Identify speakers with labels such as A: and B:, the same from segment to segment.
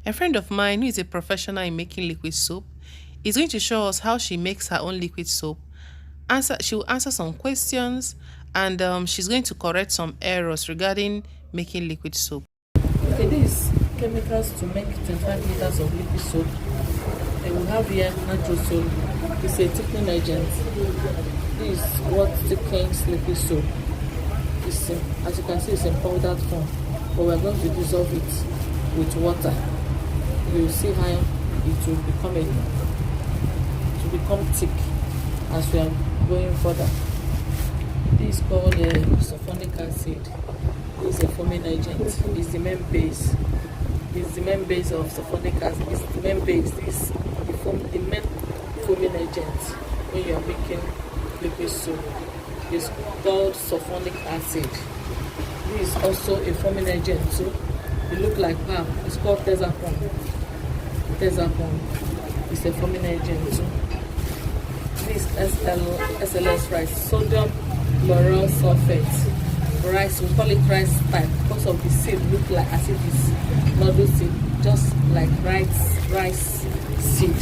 A: A friend of mine who is a professional in making liquid soap is going to show us how she makes her own liquid soap. She will answer some questions, and she's going to correct some errors regarding making liquid soap.
B: Okay, these chemicals to make 25 liters of liquid soap. And we have here natural soap. It's a thickening agent. This is what thickens liquid soap. As you can see, it's in powdered form, but we're going to dissolve it with water. You will see how it will become thick as we are going further. This is called sulfonic acid. This is a foaming agent. It's the main base. It's the main base of sulfonic acid. It's the main base. This is the main foaming agent when you are making liquid soap. It's called sulfonic acid. This is also a foaming agent too. It looks like palm. It's called tezapon. Tezapon is a foaming agent too. This SLS rice, sodium lauryl sulfate. Rice, we call it rice type because of the seed look like as if it's noodle seed, just like rice seed.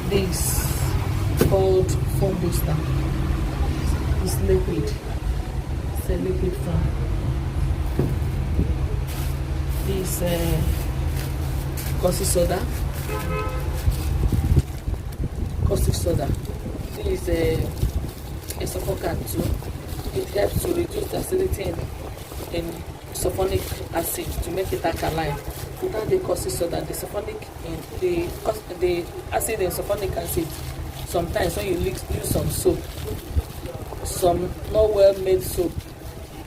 B: This called foam booster. It's liquid. It's a liquid form. This caustic soda. Caustic soda. This is a suffocant too. It helps to reduce the acidity in sulfonic acid to make it alkaline. Without the caustic soda, the acid in sulfonic acid, sometimes when you use some soap, some not well made soap,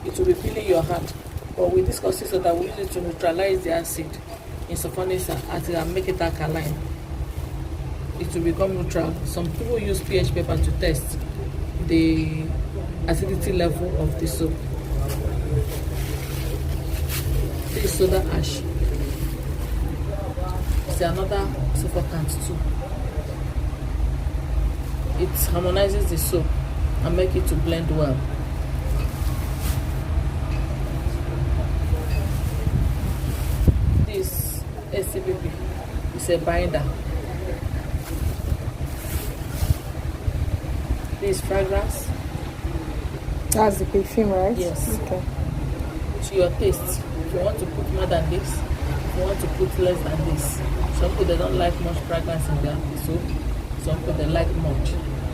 B: it will be peeling your hand. But with this caustic soda, we use it to neutralize the acid in sulfonic acid and make it alkaline. It will become neutral. Some people use pH paper to test the acidity level of the soap. This is soda ash. It's another suffocant too. It harmonizes the soap and make it to blend well. This SCBB is a binder. This fragrance.
C: That's the perfume, right?
B: Yes.
C: Okay.
B: To your taste. If you want to put more than this, if you want to put less than this. Some people they don't like much fragrance in their soap. Some people they like much.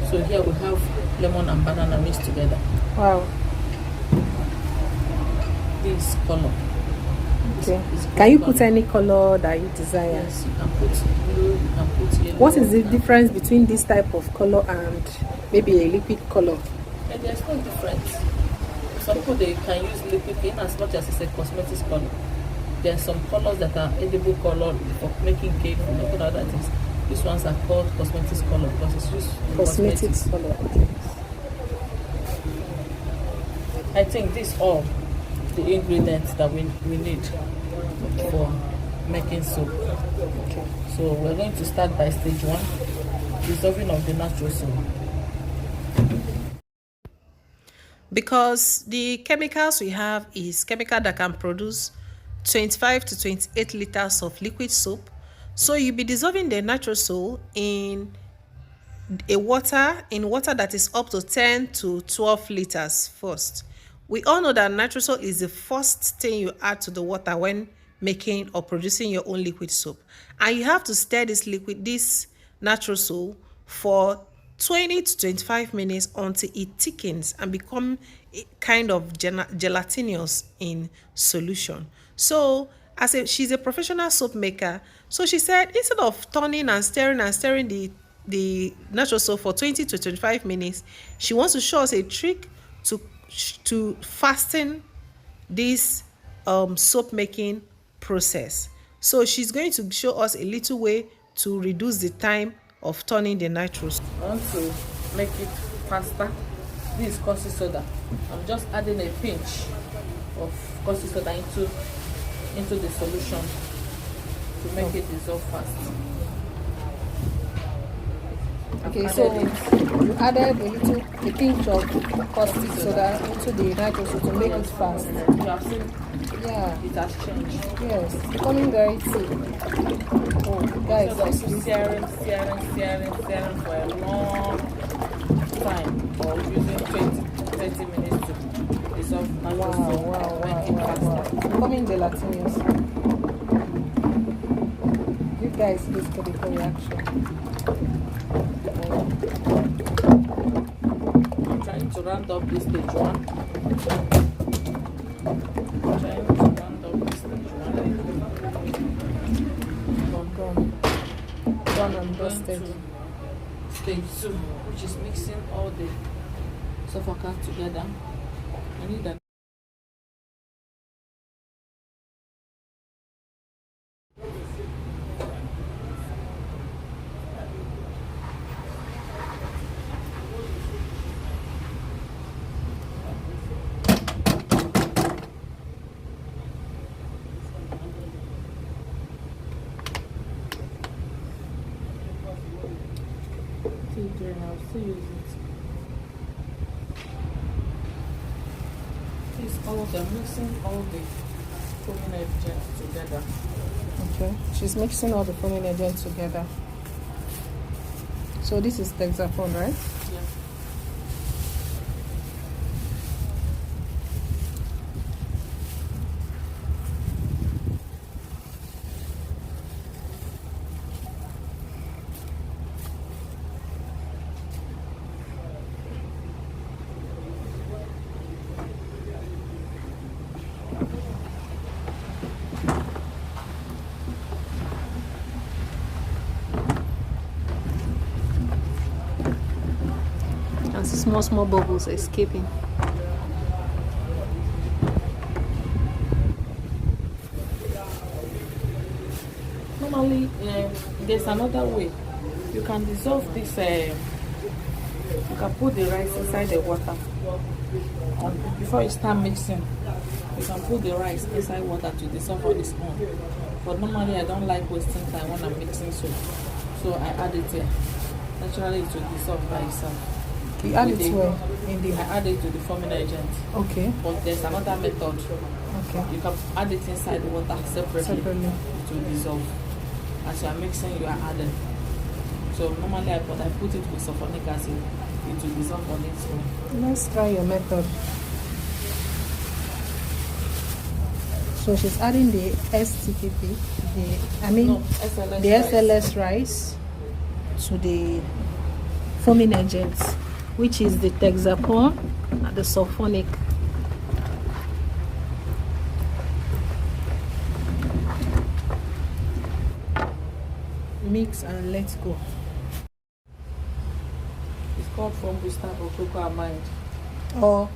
B: So here we have lemon and banana mixed together.
C: Wow.
B: This color.
C: Okay. Can you put any color that you desire?
B: Yes, you can put blue, you can put yellow.
C: What is the difference between this type of color and maybe a liquid color?
B: And there's no difference. Some people they can use liquid in as much as it's a cosmetics color. There are some colors that are edible color for making cake, for making other things. These ones are called cosmetics color because it's used in
C: Cosmetics color. Okay.
B: I think these are the ingredients that we need for making soap.
C: Okay.
B: So we're going to start by stage 1, dissolving of the natural soap.
A: Because the chemicals we have is chemical that can produce 25 to 28 liters of liquid soap. So you'll be dissolving the natural soap in water that is up to 10 to 12 liters first. We all know that natural soap is the first thing you add to the water when making or producing your own liquid soap. And you have to stir this natural soap for 20 to 25 minutes until it thickens and become kind of gelatinous in solution. So she's a professional soap maker, so she said instead of turning and stirring the natural soap for 20 to 25 minutes, she wants to show us a trick to fasten this soap making process. So she's going to show us a little way to reduce the time of turning the nitrous.
B: I want to make it faster. This is caustic soda. I'm just adding a pinch of caustic soda into the solution to make it dissolve fast.
C: Okay, so you added a pinch of caustic soda into the nitrous to make it fast.
B: You have seen
C: Yeah.
B: it has changed.
C: Yes. It's becoming very thick. Oh, guys,
B: Instead
C: this
B: of
C: is
B: searing for a long time, or using 20-30 minutes to dissolve natural soap, make it faster.
C: It's becoming gelatinous. You guys see this chemical reaction.
B: I'm trying to round up this stage one.
C: Done and dusted.
B: Stage 2, which is mixing all the sulfur together. I need an I'll still use it. It's all the mixing all the foaming agents together.
C: Okay, she's mixing all the foaming agents together. So this is Texaphone, right?
B: Yeah.
C: And small bubbles escaping.
B: Normally, there's another way. You can dissolve this. You can put the rice inside the water. Before you start mixing, you can put the rice inside water to dissolve on its own. But normally, I don't like wasting time when I'm mixing soup, so I add it here. Naturally, it will dissolve by itself.
C: You add it where?
B: I add it to the foaming agent.
C: Okay.
B: But there's another method.
C: Okay.
B: You can add it inside the water separately to dissolve. As you are mixing, you are adding. So normally I put it with sulfonic acid. It will dissolve on its own.
C: Let's try your method. So she's adding the STPP, the SLS rice to the foaming agents, which is the Texaphone and the sulfonic. Mix and let's go.
B: It's called foam booster or cocoa amide.
C: Or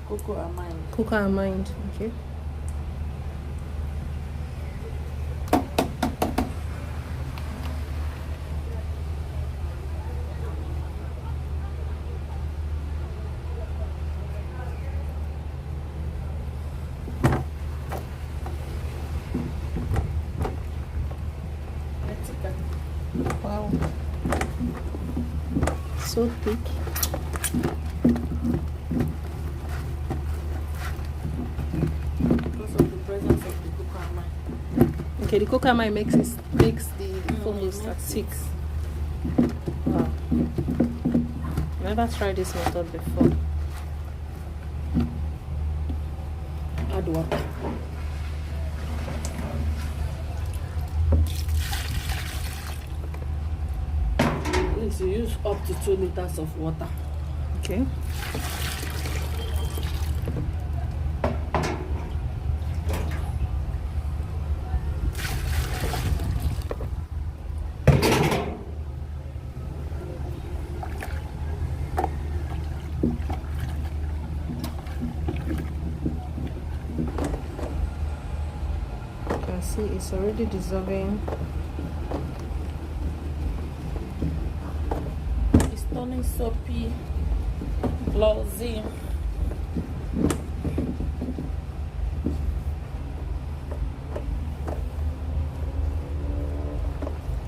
B: Cocoa amide.
C: cocoa amide. Okay. Wow. So thick.
B: Because of the presence of the cocoa amide.
C: Okay, the cocoa amide makes the foam booster thick. Wow. Never tried this method before.
B: Add water. You use up to 2 liters of water.
C: Okay. You can see it's already dissolving.
B: Turning soapy, glossy.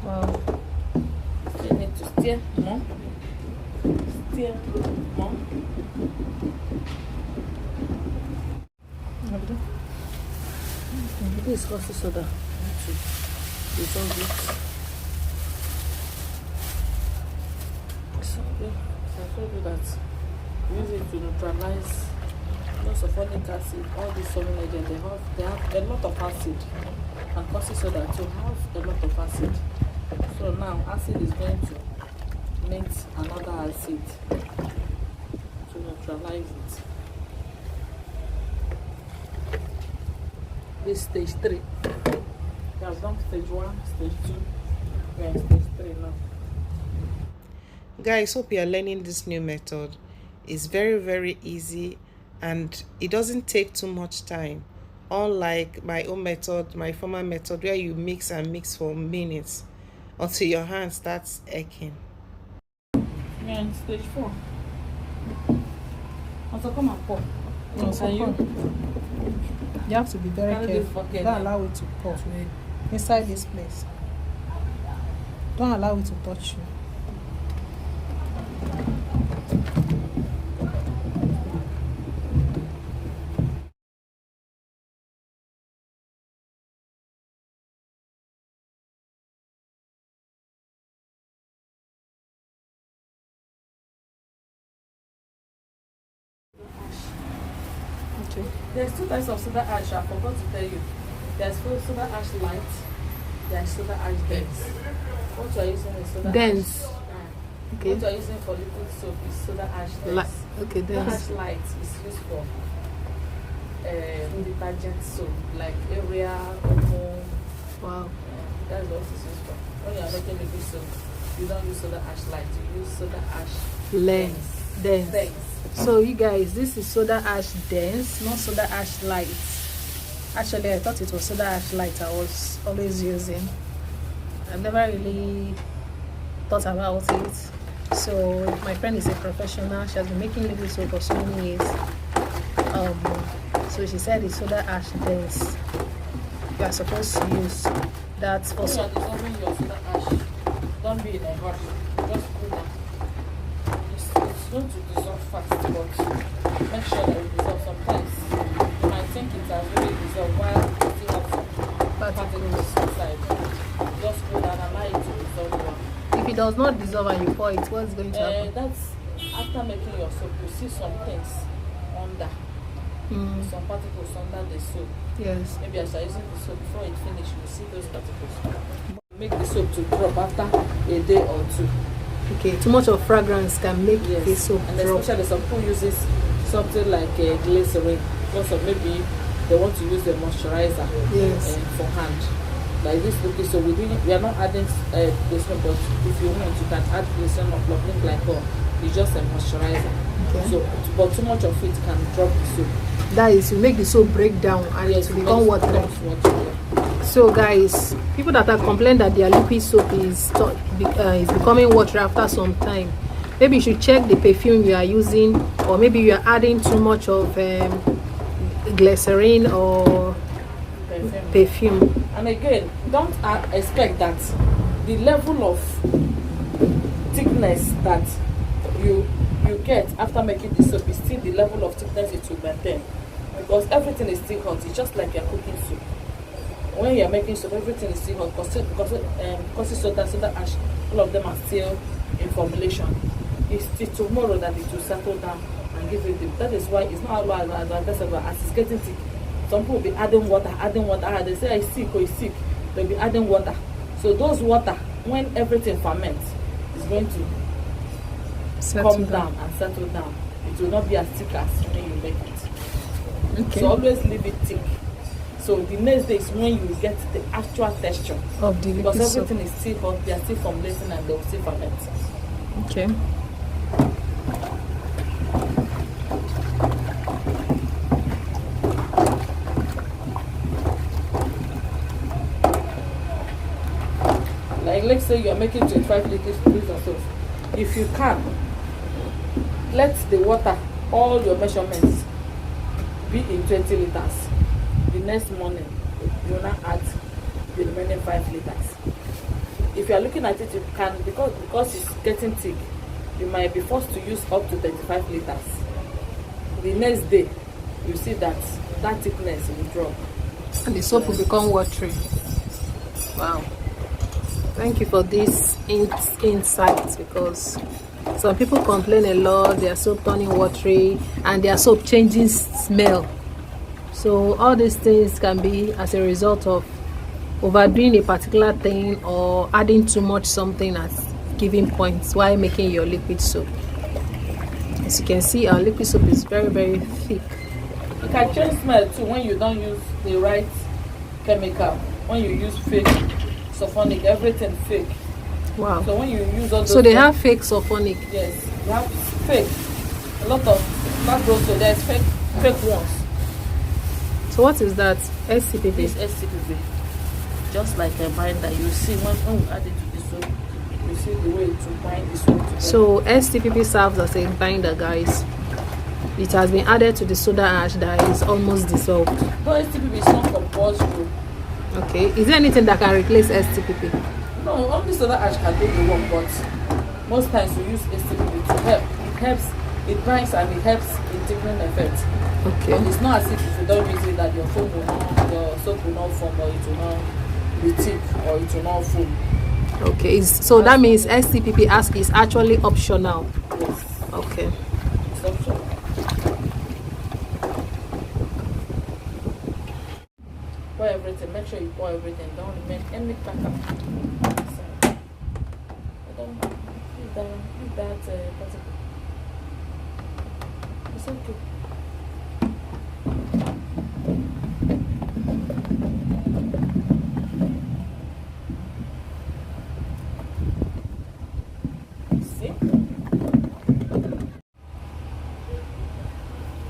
C: Wow.
B: Still need to stir more. Stir more. is caustic soda. I need to dissolve it. So I told you that use it to neutralize lots of folic acid. All these foaming agents, they have a lot of acid, and caustic soda to have a lot of acid. So now acid is going to meet another acid to neutralize it. This stage 3. We have done stage 1, stage 2. We are in stage 3 now.
A: Guys, hope you are learning this new method. It's very, very easy and it doesn't take too much time. Unlike my own method, my former method, where you mix and mix for minutes until your hand starts aching.
B: We are in stage 4. Also, come and pour.
C: You have to be very careful. Don't allow it to pour inside this place. Don't allow it to touch you.
B: Okay. There's 2 types of soda ash. I forgot to tell you. There's soda ash light. There's soda ash dense. What you are using is soda
C: Dense.
B: ash.
C: Okay.
B: What you are using for liquid soap is soda ash dense.
C: Okay,
B: Soda
C: dense.
B: ash light is used for detergent soap like Ariel, Omo.
C: Wow.
B: That's what it's used for. When you are making liquid soap, you don't use soda ash light. You use soda ash
C: Dense.
B: dense.
C: So you guys, this is soda ash dense, not soda ash light. Actually, I thought it was soda ash light I was always using. I've never really thought about it. So my friend is a professional. She has been making liquid soap for so many years. So she said it's soda ash dense. You are supposed to use that for
B: When you are dissolving your soda ash, don't be in a hurry. Just cool down. It's going to dissolve fast, but make sure that it dissolves. Sometimes you might think it has really dissolved while you still have some particles inside. Just cool down and allow it to dissolve well.
C: If it does not dissolve and you pour it, what's going to happen?
B: That's after making your soap, you see some things under. Some particles under the soap.
C: Yes.
B: Maybe as you're using the soap, before it finishes, you see those particles. Make the soap to drop after a day or 2.
C: Okay, too much of fragrance can make the soap
B: and
C: drop.
B: especially some people uses something like a glycerin because of maybe they want to use the moisturizer for hand. Like this liquid, so we are not adding glycerin, but if you want, you can add glycerin or propylene glycol. It's just a moisturizer. Okay. So, but too much of it can drop the soap.
C: That is, you make the soap break down and it will become watery. So guys, people that are complaining that their liquid soap is becoming watery after some time, maybe you should check the perfume you are using, or maybe you are adding too much of glycerin or perfume.
B: And again, don't expect that the level of thickness that you get after making the soap is still the level of thickness it will maintain, because everything is still hot. It's just like you're cooking soup. When you're making soap, everything is still hot because soda ash, all of them are still in formulation. It's till tomorrow that it will settle down and give it. That is why it's not as it's getting thick. Some people will be adding water. They say it's sick. They'll be adding water. So those water, when everything ferments, is going to come down and settle down. It will not be as thick as when you make it. Okay. So always leave it thick. So the next day is when you get the actual texture
C: of the liquid,
B: because everything is still hot. They are still formulating and they will still ferment.
C: Okay.
B: Like let's say you are making 25 liters of soap. If you can, let the water, all your measurements, be in 20 liters. The next morning, you will not add the remaining 5 liters. If you are looking at it, you can, because it's getting thick, you might be forced to use up to 35 liters. The next day, you see that thickness will drop.
C: And the soap will become watery. Wow. Thank you for this insight, because some people complain a lot, their soap turning watery and their soap changing smell. So all these things can be as a result of overdoing a particular thing or adding too much something at given points while making your liquid soap. As you can see, our liquid soap is very, very thick.
B: You can change smell too when you don't use the right chemical. When you use fake sulfonic, everything fake.
C: Wow.
B: So when you use all those,
C: So they have fake sulfonic.
B: yes, you have fake. A lot of that goes to there's fake ones.
C: So what is that? SCPP.
B: This SCPP, just like a binder, you see when we add it to the soap, you see the way to bind the soap together.
C: So SCPP serves as a binder, guys. It has been added to the soda ash that is almost dissolved.
B: No, SCPP is not compulsory.
C: Okay. Is there anything that can replace SCPP?
B: No, only soda ash can do the work, but most times we use SCPP to help. It helps, it binds and it helps in different effects.
C: Okay.
B: It's not as if you don't use it that your soap will not form, or it will not be thick, or it will not foam.
C: Okay. So that means SCPP is actually optional.
B: Yes,
C: Okay.
B: it's optional. Pour everything. Make sure you pour everything. Don't remain any packer. Don't leave that particle. It's okay. See?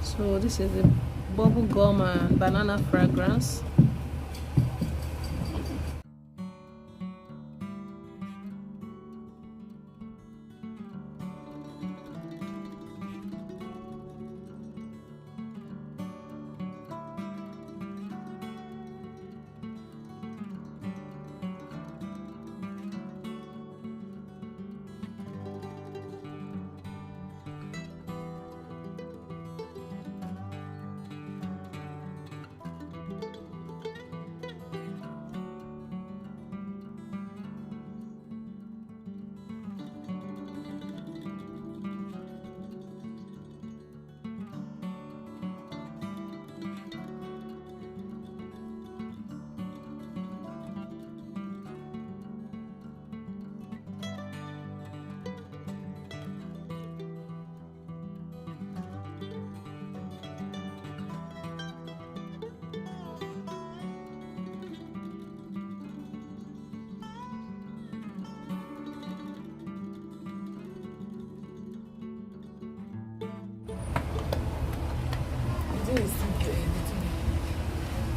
C: So this is the bubble gum and banana fragrance.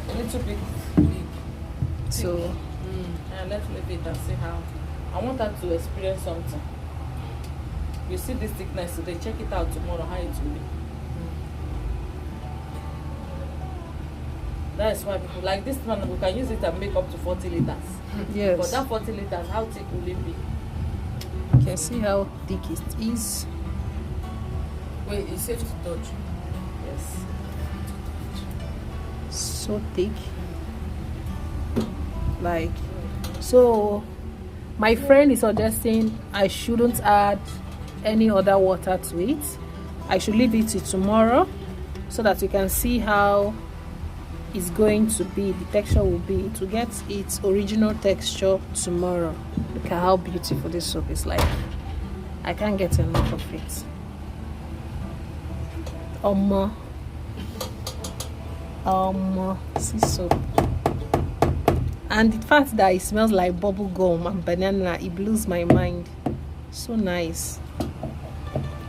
B: A little bit big.
C: So
B: And let's leave it and see how. I want her to experience something. You see this thickness today, check it out tomorrow how it will be. That's why people like this one, we can use it and make up to 40 liters. But
C: yes,
B: that 40 liters, how thick will it be?
C: you can see how thick it is.
B: Wait, it's safe to touch. Yes.
C: So thick. Like, so my friend is suggesting I shouldn't add any other water to it. I should leave it till tomorrow so that we can see how it's going to be, the texture will be, to get its original texture tomorrow. Look at how beautiful this soap is. Like, I can't get enough of it. Sea soap. And the fact that it smells like bubble gum and banana, it blows my mind. So nice.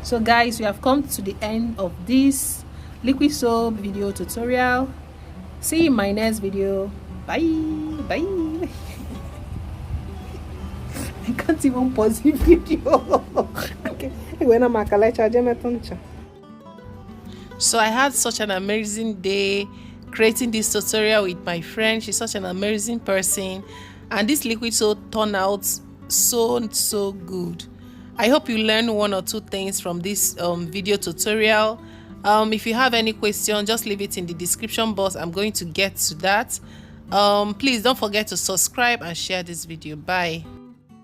C: So guys, we have come to the end of this liquid soap video tutorial. See you in my next video. Bye. Bye. I can't even pause the video. Okay.
A: So I had such an amazing day creating this tutorial with my friend. She's such an amazing person, and this liquid soap turned out so good. I hope you learned one or two things from this video tutorial. If you have any question, just leave it in the description box. I'm going to get to that. Please don't forget to subscribe and share this video. Bye.